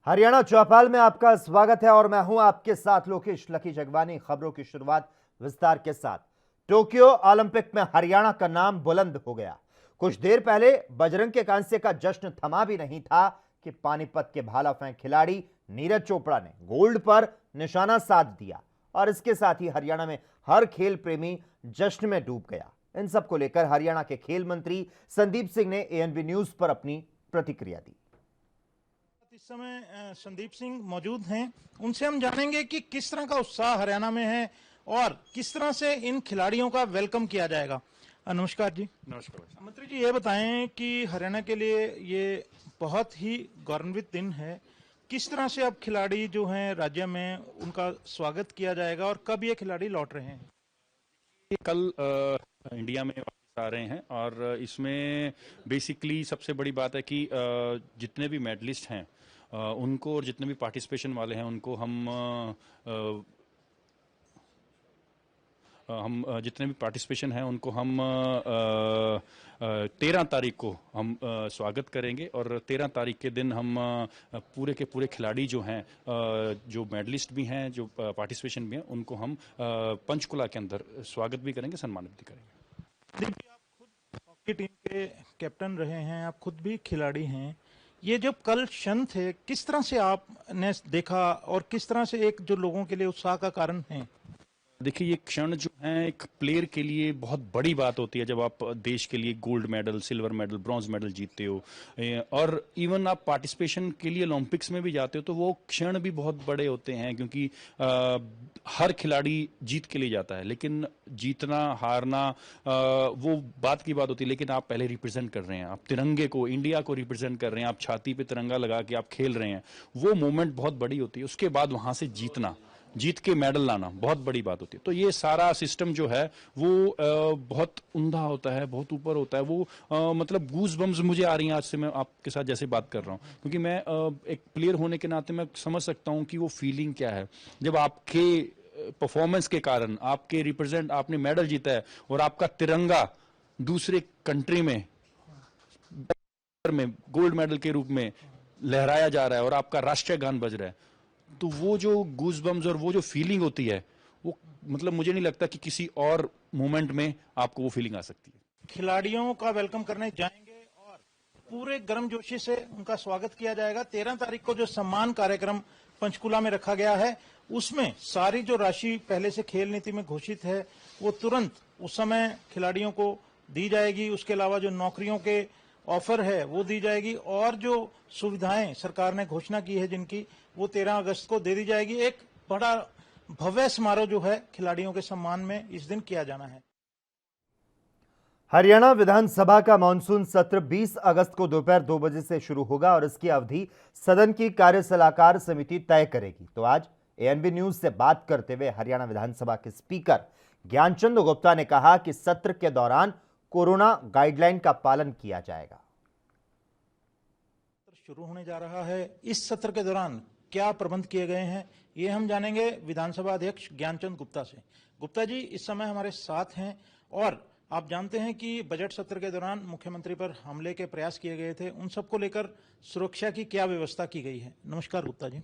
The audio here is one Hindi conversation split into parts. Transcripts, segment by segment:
हरियाणा चौपाल में आपका स्वागत है और मैं हूं आपके साथ लोकेश लकी जगवानी। खबरों की शुरुआत विस्तार के साथ। टोक्यो ओलंपिक में हरियाणा का नाम बुलंद हो गया। कुछ देर पहले बजरंग के कांसे का जश्न थमा भी नहीं था कि पानीपत के भाला फेंक खिलाड़ी नीरज चोपड़ा ने गोल्ड पर निशाना साध दिया और इसके साथ ही हरियाणा में हर खेल प्रेमी जश्न में डूब गया। इन सबको लेकर हरियाणा के खेल मंत्री संदीप सिंह ने एएनबी न्यूज पर अपनी प्रतिक्रिया दी। इस समय संदीप सिंह मौजूद हैं, उनसे हम जानेंगे कि किस तरह का उत्साह हरियाणा में है और किस तरह से इन खिलाड़ियों का वेलकम किया जाएगा। नमस्कार जी। नमस्कार। मंत्री जी, ये बताएं कि हरियाणा के लिए ये बहुत ही गौरवान्वित दिन है। किस तरह से अब खिलाड़ी जो हैं राज्य में उनका स्वागत किया जाएगा और कब ये खिलाड़ी लौट रहे हैं? कल इंडिया में वापस आ रहे हैं और इसमें बेसिकली सबसे बड़ी बात है कि जितने भी मेडलिस्ट हैं उनको और जितने भी पार्टिसिपेशन वाले हैं उनको हम जितने भी पार्टिसिपेशन हैं उनको हम 13 तारीख को हम स्वागत करेंगे और 13 तारीख के दिन हम पूरे के पूरे खिलाड़ी जो हैं जो मेडलिस्ट भी हैं जो पार्टिसिपेशन भी हैं उनको हम पंचकुला के अंदर स्वागत भी करेंगे, सम्मानित भी करेंगे। देखिए, आप खुद हॉकी टीम के कैप्टन रहे हैं, आप खुद भी खिलाड़ी हैं। ये जब कल क्षण थे, किस तरह से आपने देखा और किस तरह से एक जो लोगों के लिए उत्साह का कारण है? देखिए, ये क्षण जो है एक प्लेयर के लिए बहुत बड़ी बात होती है जब आप देश के लिए gold medal, silver medal, bronze medal जीतते हो और इवन आप पार्टिसिपेशन के लिए ओलंपिक्स में भी जाते हो तो वो क्षण भी बहुत बड़े होते हैं क्योंकि हर खिलाड़ी जीत के लिए जाता है, लेकिन जीतना हारना वो बात की बात होती है, लेकिन आप पहले रिप्रेजेंट कर रहे हैं, आप तिरंगे को, इंडिया को रिप्रेजेंट कर रहे हैं, आप छाती पे तिरंगा लगा के आप खेल रहे हैं, वो मोमेंट बहुत बड़ी होती है। उसके बाद वहां से जीत के मेडल लाना बहुत बड़ी बात होती है। तो ये सारा सिस्टम जो है वो बहुत उम्दा होता है, बहुत ऊपर होता है। वो मतलब गूज बम्स मुझे आ रही हैं आज से मैं आपके साथ जैसे बात कर रहा हूँ, क्योंकि मैं एक प्लेयर होने के नाते मैं समझ सकता हूँ कि वो फीलिंग क्या है जब आपके परफॉर्मेंस के कारण आपके रिप्रेजेंट आपने मेडल जीता है और आपका तिरंगा दूसरे कंट्री में गोल्ड मेडल के रूप में लहराया जा रहा है और आपका राष्ट्रीय गान बज रहा है। तो वो जो गूज़बम्स और वो जो फीलिंग होती है वो मतलब मुझे नहीं लगता कि किसी और मोमेंट में आपको वो फीलिंग आ सकती है। खिलाड़ियों का वेलकम करने जाएंगे और पूरे गर्मजोशी से उनका स्वागत किया जाएगा। 13 तारीख को जो सम्मान कार्यक्रम पंचकुला में रखा गया है उसमें सारी जो राशि पहले से खेल नीति में घोषित है वो तुरंत उस समय खिलाड़ियों को दी जाएगी। उसके अलावा जो नौकरियों के ऑफर है वो दी जाएगी और जो सुविधाएं सरकार ने घोषणा की है जिनकी, वो 13 अगस्त को दे दी जाएगी। एक बड़ा भव्य समारोह जो है खिलाड़ियों के सम्मान में इस दिन किया जाना है। हरियाणा विधानसभा का मानसून सत्र 20 अगस्त को दोपहर 2 बजे से शुरू होगा और इसकी अवधि सदन की कार्य सलाहकार समिति तय करेगी। तो आज एएनबी न्यूज से बात करते हुए हरियाणा विधानसभा के स्पीकर ज्ञानचंद गुप्ता ने कहा कि सत्र के दौरान कोरोना गाइडलाइन का पालन किया जाएगा। शुरू होने जा रहा है, इस सत्र के दौरान क्या प्रबंध किए गए हैं ये हम जानेंगे विधानसभा अध्यक्ष ज्ञानचंद गुप्ता से। गुप्ता जी, इस समय हमारे साथ हैं और आप जानते हैं कि बजट सत्र के दौरान मुख्यमंत्री पर हमले के प्रयास किए गए थे, उन सबको लेकर सुरक्षा की क्या व्यवस्था की गई है? नमस्कार गुप्ता जी।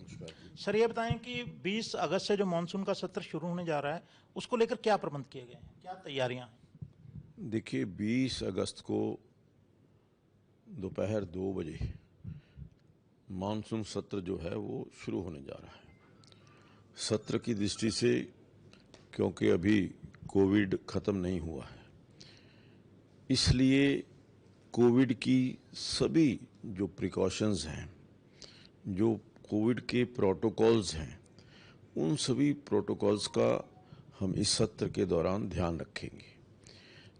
सर, ये बताएं कि 20 अगस्त से जो मानसून का सत्र शुरू होने जा रहा है उसको लेकर क्या प्रबंध किए गए हैं, क्या तैयारियां हैं? देखिए, 20 अगस्त को दोपहर 2 बजे मानसून सत्र जो है वो शुरू होने जा रहा है। सत्र की दृष्टि से क्योंकि अभी कोविड ख़त्म नहीं हुआ है, इसलिए कोविड की सभी जो प्रिकॉशंस हैं, जो कोविड के प्रोटोकॉल्स हैं, उन सभी प्रोटोकॉल्स का हम इस सत्र के दौरान ध्यान रखेंगे।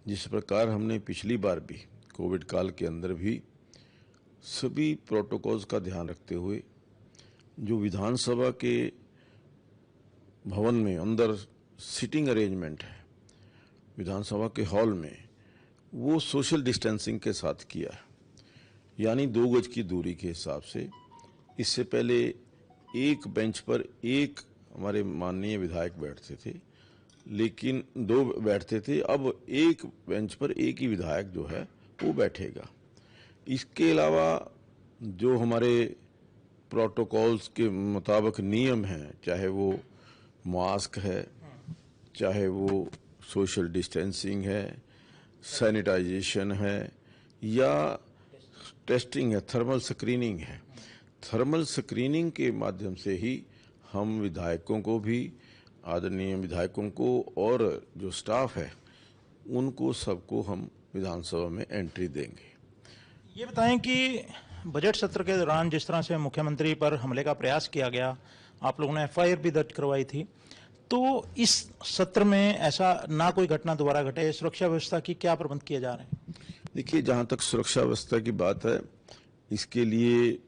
जिस प्रकार हमने पिछली बार भी कोविड काल के अंदर भी सभी प्रोटोकॉल्स का ध्यान रखते हुए जो विधानसभा के भवन में अंदर सिटिंग अरेंजमेंट है विधानसभा के हॉल में, वो सोशल डिस्टेंसिंग के साथ किया है, यानी 2 गज की दूरी के हिसाब से। इससे पहले एक बेंच पर एक हमारे माननीय विधायक बैठते थे, लेकिन 2 बैठते थे, अब एक बेंच पर एक ही विधायक जो है वो बैठेगा। इसके अलावा जो हमारे प्रोटोकॉल्स के मुताबिक नियम हैं, चाहे वो मास्क है, चाहे वो सोशल डिस्टेंसिंग है, सैनिटाइजेशन है या टेस्टिंग है, थर्मल स्क्रीनिंग है। थर्मल स्क्रीनिंग के माध्यम से ही हम विधायकों को भी, आदरणीय विधायकों को और जो स्टाफ है उनको सबको हम विधानसभा में एंट्री देंगे। ये बताएं कि बजट सत्र के दौरान जिस तरह से मुख्यमंत्री पर हमले का प्रयास किया गया, आप लोगों ने एफआईआर भी दर्ज करवाई थी, तो इस सत्र में ऐसा ना कोई घटना दोबारा घटे, सुरक्षा व्यवस्था की क्या प्रबंध किए जा रहे हैं? देखिए, जहाँ तक सुरक्षा व्यवस्था की बात है, इसके लिए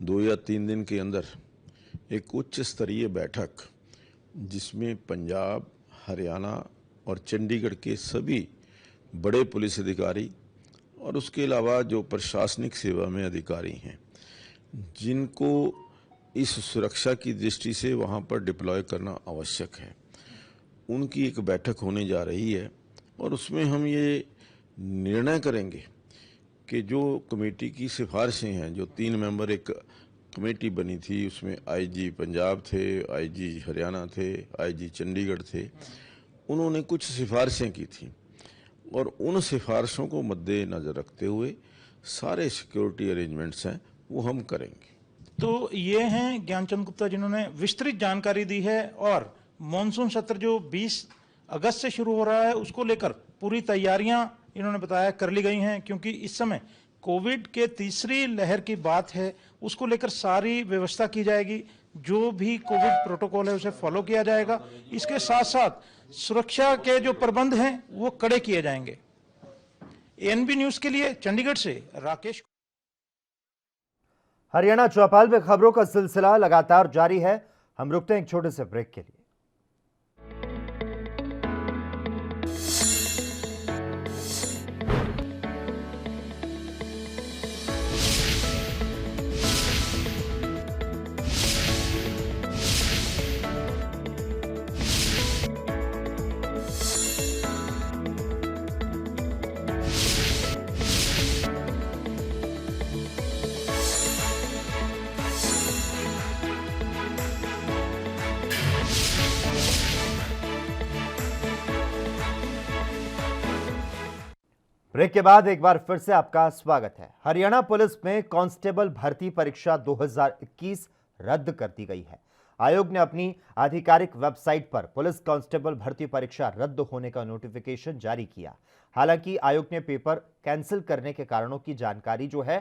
2 या 3 दिन के अंदर एक उच्च स्तरीय बैठक जिसमें पंजाब, हरियाणा और चंडीगढ़ के सभी बड़े पुलिस अधिकारी और उसके अलावा जो प्रशासनिक सेवा में अधिकारी हैं जिनको इस सुरक्षा की दृष्टि से वहाँ पर डिप्लॉय करना आवश्यक है, उनकी एक बैठक होने जा रही है और उसमें हम ये निर्णय करेंगे कि जो कमेटी की सिफारिशें हैं, जो 3 मेंबर एक कमेटी बनी थी, उसमें आईजी पंजाब थे, आईजी हरियाणा थे, आईजी चंडीगढ़ थे, उन्होंने कुछ सिफारिशें की थी और उन सिफारिशों को मद्देनजर रखते हुए सारे सिक्योरिटी अरेंजमेंट्स हैं वो हम करेंगे। तो ये हैं ज्ञानचंद गुप्ता जिन्होंने विस्तृत जानकारी दी है और मॉनसून सत्र जो 20 अगस्त से शुरू हो रहा है उसको लेकर पूरी तैयारियां इन्होंने बताया कर ली गई हैं, क्योंकि इस समय कोविड के तीसरी लहर की बात है, उसको लेकर सारी व्यवस्था की जाएगी, जो भी कोविड प्रोटोकॉल है उसे फॉलो किया जाएगा। इसके साथ साथ सुरक्षा के जो प्रबंध हैं वो कड़े किए जाएंगे। एएनबी न्यूज के लिए चंडीगढ़ से राकेश। हरियाणा चौपाल में खबरों का सिलसिला लगातार जारी है। हम रुकते हैं एक छोटे से ब्रेक के लिए। ब्रेक के बाद एक बार फिर से आपका स्वागत है। हरियाणा पुलिस में कांस्टेबल भर्ती परीक्षा 2021 रद्द कर दी गई है। आयोग ने अपनी आधिकारिक वेबसाइट पर पुलिस कांस्टेबल भर्ती परीक्षा रद्द होने का नोटिफिकेशन जारी किया। हालांकि आयोग ने पेपर कैंसिल करने के कारणों की जानकारी जो है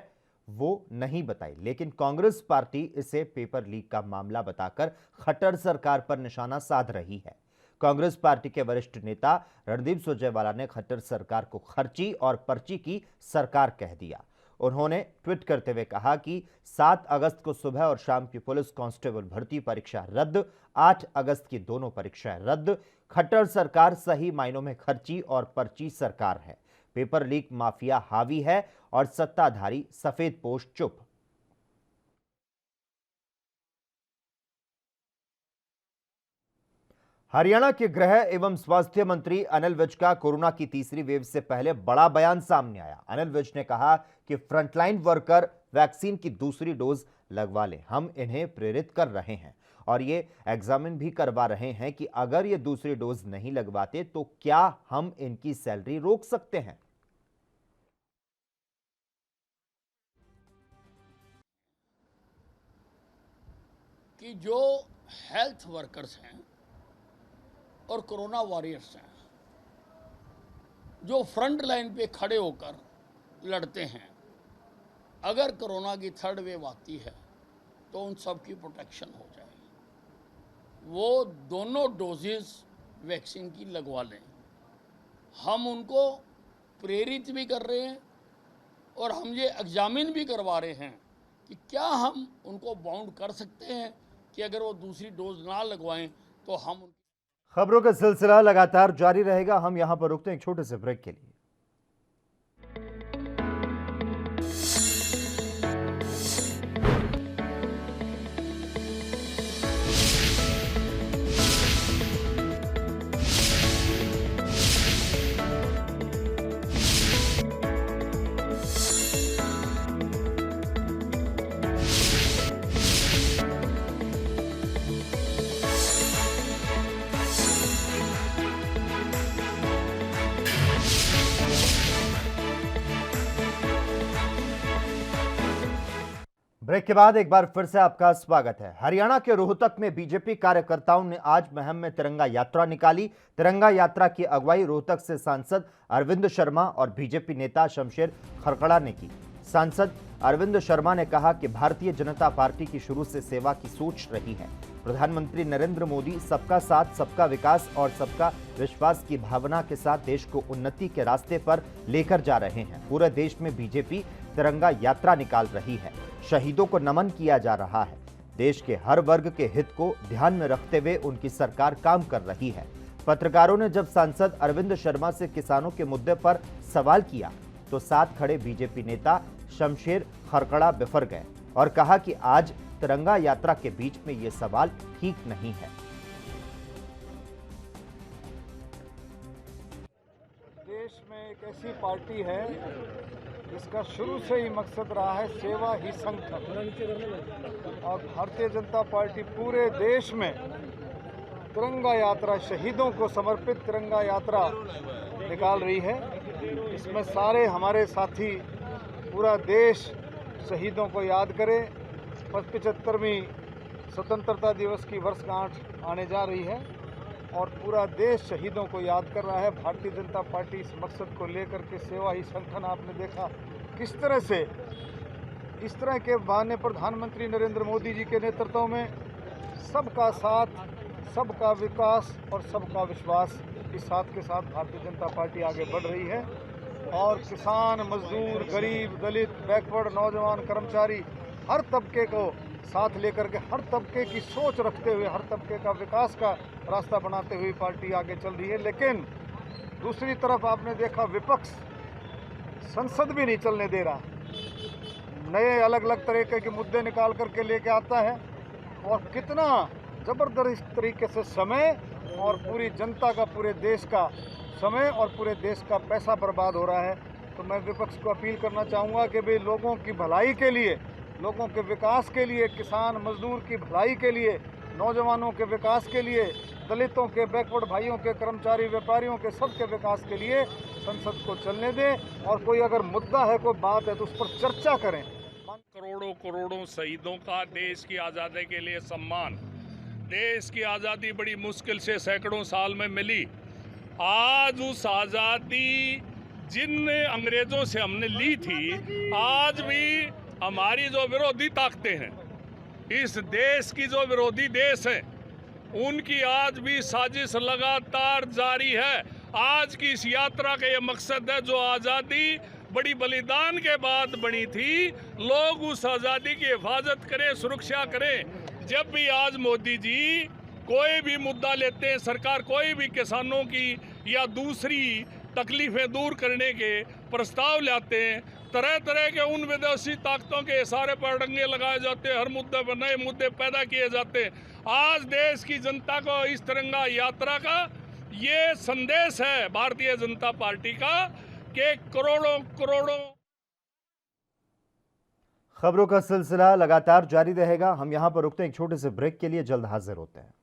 वो नहीं बताई, लेकिन कांग्रेस पार्टी इसे पेपर लीक का मामला बताकर खट्टर सरकार पर निशाना साध रही है। कांग्रेस पार्टी के वरिष्ठ नेता रणदीप सुरजेवाला ने खट्टर सरकार को खर्ची और पर्ची की सरकार कह दिया। उन्होंने ट्वीट करते हुए कहा कि 7 अगस्त को सुबह और शाम की पुलिस कांस्टेबल भर्ती परीक्षा रद्द, 8 अगस्त की दोनों परीक्षाएं रद्द। खट्टर सरकार सही मायनों में खर्ची और पर्ची सरकार है। पेपर लीक माफिया हावी है और सत्ताधारी सफेद पोश चुप। हरियाणा के गृह एवं स्वास्थ्य मंत्री अनिल विज का कोरोना की तीसरी वेव से पहले बड़ा बयान सामने आया। अनिल विज ने कहा कि फ्रंटलाइन वर्कर वैक्सीन की दूसरी डोज लगवा लें। हम इन्हें प्रेरित कर रहे हैं और ये एग्जामिन भी करवा रहे हैं कि अगर ये दूसरी डोज नहीं लगवाते तो क्या हम इनकी सैलरी रोक सकते हैं। कि जो हेल्थ वर्कर्स हैं और कोरोना वॉरियर्स हैं, जो फ्रंट लाइन पे खड़े होकर लड़ते हैं, अगर कोरोना की थर्ड वेव आती है तो उन सब की प्रोटेक्शन हो जाए। वो दोनों डोजेस वैक्सीन की लगवा लें। हम उनको प्रेरित भी कर रहे हैं और हम ये एग्जामिन भी करवा रहे हैं कि क्या हम उनको बाउंड कर सकते हैं कि अगर वो दूसरी डोज ना लगवाएं तो हम। खबरों का सिलसिला लगातार जारी रहेगा। हम यहां पर रुकते हैं एक छोटे से ब्रेक के लिए। ब्रेक के बाद एक बार फिर से आपका स्वागत है। हरियाणा के रोहतक में बीजेपी कार्यकर्ताओं ने आज महम में तिरंगा यात्रा निकाली। तिरंगा यात्रा की अगुवाई रोहतक से सांसद अरविंद शर्मा और बीजेपी नेता शमशेर खरकड़ा ने की। सांसद अरविंद शर्मा ने कहा कि भारतीय जनता पार्टी की शुरू से सेवा की सोच रही है। प्रधानमंत्री नरेंद्र मोदी सबका साथ, सबका विकास और सबका विश्वास की भावना के साथ देश को उन्नति के रास्ते पर लेकर जा रहे हैं। पूरे देश में बीजेपी तिरंगा यात्रा निकाल रही है। शहीदों को नमन किया जा रहा है। देश के हर वर्ग के हित को ध्यान में रखते हुए उनकी सरकार काम कर रही है। पत्रकारों ने जब सांसद अरविंद शर्मा से किसानों के मुद्दे पर सवाल किया तो साथ खड़े बीजेपी नेता शमशेर खरकड़ा बिफर गए और कहा कि आज तिरंगा यात्रा के बीच में ये सवाल ठीक नहीं है। देश में एक ऐसी पार्टी है जिसका शुरू से ही मकसद रहा है सेवा ही संगठन, और भारतीय जनता पार्टी पूरे देश में तिरंगा यात्रा, शहीदों को समर्पित तिरंगा यात्रा निकाल रही है। इसमें सारे हमारे साथी, पूरा देश शहीदों को याद करे। 75वीं स्वतंत्रता दिवस की वर्षगांठ आने जा रही है और पूरा देश शहीदों को याद कर रहा है। भारतीय जनता पार्टी इस मकसद को लेकर के सेवा ही संगठन, आपने देखा किस तरह से इस तरह के बहाने प्रधानमंत्री नरेंद्र मोदी जी के नेतृत्व में सबका साथ, सबका विकास और सबका विश्वास के साथ भारतीय जनता पार्टी आगे बढ़ रही है। और किसान, मजदूर, गरीब, दलित, बैकवर्ड, नौजवान, कर्मचारी, हर तबके को साथ लेकर के, हर तबके की सोच रखते हुए, हर तबके का विकास का रास्ता बनाते हुए पार्टी आगे चल रही है। लेकिन दूसरी तरफ आपने देखा विपक्ष संसद भी नहीं चलने दे रहा, नए अलग अलग तरीके के मुद्दे निकाल करके लेके आता है और कितना जबरदस्त तरीके से समय और पूरी जनता का, पूरे देश का समय और पूरे देश का पैसा बर्बाद हो रहा है। तो मैं विपक्ष को अपील करना चाहूँगा कि भाई लोगों की भलाई के लिए, लोगों के विकास के लिए, किसान मजदूर की भलाई के लिए, नौजवानों के विकास के लिए, दलितों के, बैकवर्ड भाइयों के, कर्मचारी, व्यापारियों के, सबके विकास के लिए संसद को चलने दें और कोई अगर मुद्दा है, कोई बात है तो उस पर चर्चा करें। करोड़ों करोड़ों शहीदों का देश की आज़ादी के लिए सम्मान। देश की आज़ादी बड़ी मुश्किल से सैकड़ों साल में मिली। आज उस आज़ादी जिन अंग्रेज़ों से हमने ली थी, आज भी हमारी जो विरोधी ताकतें हैं, इस देश की जो विरोधी देश है, उनकी आज भी साजिश लगातार जारी है। आज की इस यात्रा का ये मकसद है, जो आज़ादी बड़ी बलिदान के बाद बनी थी, लोग उस आज़ादी की हिफाजत करें, सुरक्षा करें। जब भी आज मोदी जी कोई भी मुद्दा लेते हैं, सरकार कोई भी किसानों की या दूसरी तकलीफें दूर करने के प्रस्ताव लाते हैं, तरह तरह के उन विदेशी ताकतों के इशारे पर डंगे लगाए जाते हैं, हर मुद्दे पर नए मुद्दे पैदा किए जाते हैं। आज देश की जनता को इस तिरंगा यात्रा का ये संदेश है भारतीय जनता पार्टी का कि करोड़ों करोड़ों। खबरों का सिलसिला लगातार जारी रहेगा। हम यहां पर रुकते हैं एक छोटे से ब्रेक के लिए, जल्द हाजिर होते हैं।